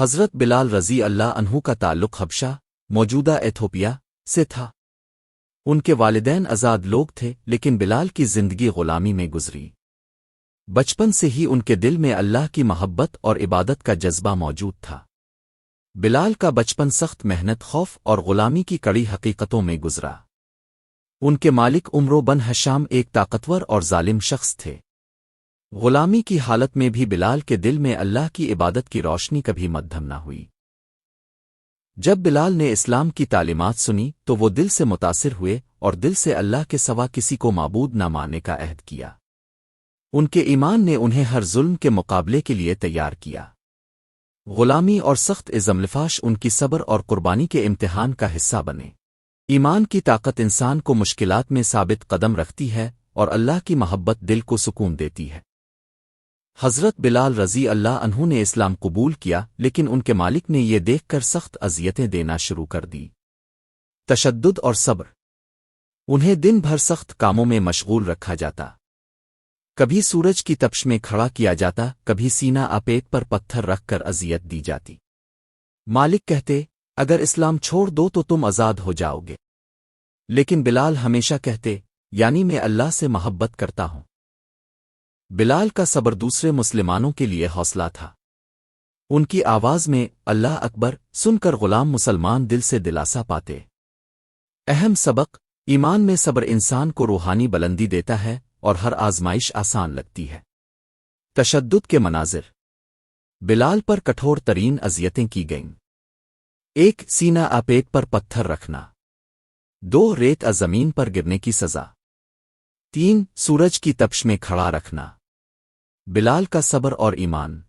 حضرت بلال رضی اللہ عنہ کا تعلق حبشہ موجودہ ایتھوپیا سے تھا۔ ان کے والدین آزاد لوگ تھے، لیکن بلال کی زندگی غلامی میں گزری۔ بچپن سے ہی ان کے دل میں اللہ کی محبت اور عبادت کا جذبہ موجود تھا۔ بلال کا بچپن سخت محنت، خوف اور غلامی کی کڑی حقیقتوں میں گزرا۔ ان کے مالک عمرو بن ہشام ایک طاقتور اور ظالم شخص تھے۔ غلامی کی حالت میں بھی بلال کے دل میں اللہ کی عبادت کی روشنی کبھی مدھم نہ ہوئی۔ جب بلال نے اسلام کی تعلیمات سنی تو وہ دل سے متاثر ہوئے اور دل سے اللہ کے سوا کسی کو معبود نہ ماننے کا عہد کیا۔ ان کے ایمان نے انہیں ہر ظلم کے مقابلے کے لیے تیار کیا۔ غلامی اور سخت ازملفاش ان کی صبر اور قربانی کے امتحان کا حصہ بنے۔ ایمان کی طاقت انسان کو مشکلات میں ثابت قدم رکھتی ہے اور اللہ کی محبت دل کو سکون دیتی ہے۔ حضرت بلال رضی اللہ عنہ نے اسلام قبول کیا، لیکن ان کے مالک نے یہ دیکھ کر سخت اذیتیں دینا شروع کر دی۔ تشدد اور صبر۔ انہیں دن بھر سخت کاموں میں مشغول رکھا جاتا۔ کبھی سورج کی تپش میں کھڑا کیا جاتا، کبھی سینہ آپیٹ پر پتھر رکھ کر اذیت دی جاتی۔ مالک کہتے، اگر اسلام چھوڑ دو تو تم آزاد ہو جاؤ گے، لیکن بلال ہمیشہ کہتے، یعنی میں اللہ سے محبت کرتا ہوں۔ بلال کا صبر دوسرے مسلمانوں کے لیے حوصلہ تھا۔ ان کی آواز میں اللہ اکبر سن کر غلام مسلمان دل سے دلاسا پاتے۔ اہم سبق: ایمان میں صبر انسان کو روحانی بلندی دیتا ہے اور ہر آزمائش آسان لگتی ہے۔ تشدد کے مناظر۔ بلال پر کٹھور ترین اذیتیں کی گئیں۔ 1 سینہ آپیٹ پر پتھر رکھنا۔ 2 ریت زمین پر گرنے کی سزا۔ 3 سورج کی تپش میں کھڑا رکھنا۔ بلال کا صبر اور ایمان۔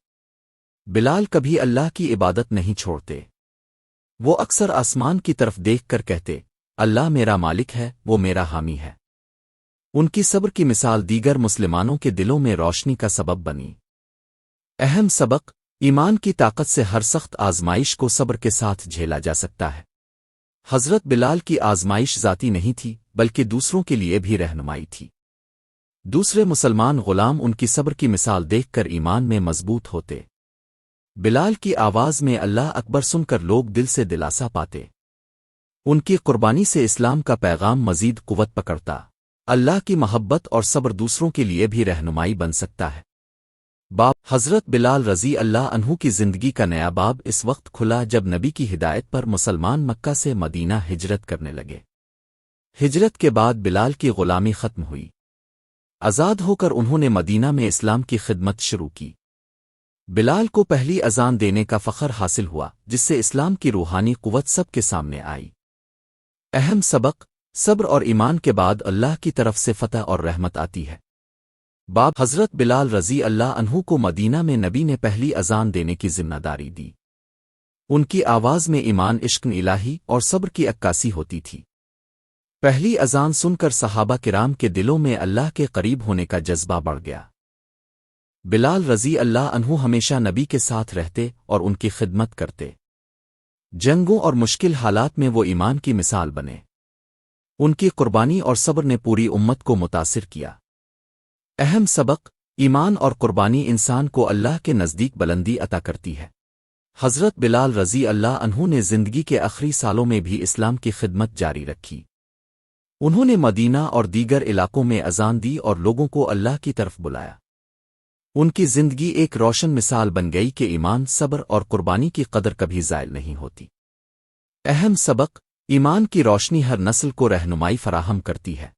بلال کبھی اللہ کی عبادت نہیں چھوڑتے۔ وہ اکثر آسمان کی طرف دیکھ کر کہتے، اللہ میرا مالک ہے، وہ میرا حامی ہے۔ ان کی صبر کی مثال دیگر مسلمانوں کے دلوں میں روشنی کا سبب بنی۔ اہم سبق: ایمان کی طاقت سے ہر سخت آزمائش کو صبر کے ساتھ جھیلا جا سکتا ہے۔ حضرت بلال کی آزمائش ذاتی نہیں تھی، بلکہ دوسروں کے لیے بھی رہنمائی تھی۔ دوسرے مسلمان غلام ان کی صبر کی مثال دیکھ کر ایمان میں مضبوط ہوتے۔ بلال کی آواز میں اللہ اکبر سن کر لوگ دل سے دلاسا پاتے۔ ان کی قربانی سے اسلام کا پیغام مزید قوت پکڑتا۔ اللہ کی محبت اور صبر دوسروں کے لیے بھی رہنمائی بن سکتا ہے۔ باب: حضرت بلال رضی اللہ عنہ کی زندگی کا نیا باب اس وقت کھلا جب نبی کی ہدایت پر مسلمان مکہ سے مدینہ ہجرت کرنے لگے۔ ہجرت کے بعد بلال کی غلامی ختم ہوئی۔ آزاد ہو کر انہوں نے مدینہ میں اسلام کی خدمت شروع کی۔ بلال کو پہلی اذان دینے کا فخر حاصل ہوا، جس سے اسلام کی روحانی قوت سب کے سامنے آئی۔ اہم سبق: صبر اور ایمان کے بعد اللہ کی طرف سے فتح اور رحمت آتی ہے۔ باب: حضرت بلال رضی اللہ عنہ کو مدینہ میں نبی نے پہلی اذان دینے کی ذمہ داری دی۔ ان کی آواز میں ایمان، عشق الہی اور صبر کی عکاسی ہوتی تھی۔ پہلی اذان سن کر صحابہ کرام کے دلوں میں اللہ کے قریب ہونے کا جذبہ بڑھ گیا۔ بلال رضی اللہ عنہ ہمیشہ نبی کے ساتھ رہتے اور ان کی خدمت کرتے۔ جنگوں اور مشکل حالات میں وہ ایمان کی مثال بنے۔ ان کی قربانی اور صبر نے پوری امت کو متاثر کیا۔ اہم سبق: ایمان اور قربانی انسان کو اللہ کے نزدیک بلندی عطا کرتی ہے۔ حضرت بلال رضی اللہ عنہ نے زندگی کے آخری سالوں میں بھی اسلام کی خدمت جاری رکھی۔ انہوں نے مدینہ اور دیگر علاقوں میں اذان دی اور لوگوں کو اللہ کی طرف بلایا۔ ان کی زندگی ایک روشن مثال بن گئی کہ ایمان، صبر اور قربانی کی قدر کبھی زائل نہیں ہوتی۔ اہم سبق: ایمان کی روشنی ہر نسل کو رہنمائی فراہم کرتی ہے۔